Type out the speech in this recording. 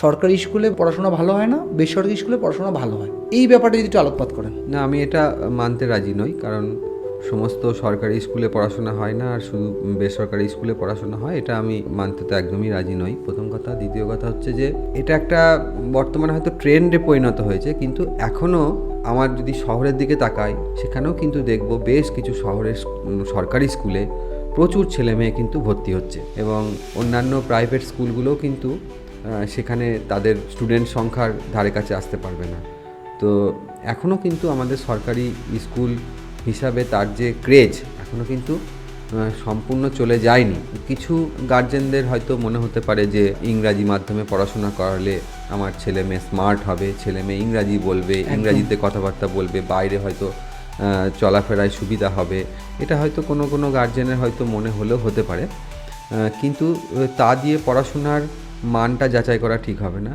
সরকারি স্কুলে পড়াশোনা ভালো হয় না, বেসরকারি স্কুলে পড়াশোনা ভালো হয়, এই ব্যাপারটা যদি একটু আলোকপাত করেন। না, আমি এটা মানতে রাজি নই, কারণ সমস্ত সরকারি স্কুলে পড়াশোনা হয় না আর শুধু বেসরকারি স্কুলে পড়াশোনা হয়, এটা আমি মানতে তো একদমই রাজি নই, প্রথম কথা। দ্বিতীয় কথা হচ্ছে যে এটা একটা বর্তমানে হয়তো ট্রেন্ডে পরিণত হয়েছে, কিন্তু এখনও আমার যদি শহরের দিকে তাকাই, সেখানেও কিন্তু দেখব বেশ কিছু শহরের সরকারি স্কুলে প্রচুর ছেলে মেয়ে কিন্তু ভর্তি হচ্ছে, এবং অন্যান্য প্রাইভেট স্কুলগুলোও কিন্তু সেখানে তাদের স্টুডেন্ট সংখ্যার ধারে কাছে আসতে পারবে না। তো এখনও কিন্তু আমাদের সরকারি স্কুল হিসাবে তার যে ক্রেজ এখনও কিন্তু সম্পূর্ণ চলে যায়নি। কিছু গার্জেনদের হয়তো মনে হতে পারে যে ইংরাজি মাধ্যমে পড়াশোনা করালে আমার ছেলে মেয়ে স্মার্ট হবে, ছেলে মেয়ে ইংরাজি বলবে, ইংরাজিতে কথাবার্তা বলবে, বাইরে হয়তো চলাফেরায় সুবিধা হবে, এটা হয়তো কোনো কোনো গার্জেনের হয়তো মনে হলেও হতে পারে, কিন্তু তা দিয়ে পড়াশোনার মানটা যাচাই করা ঠিক হবে না।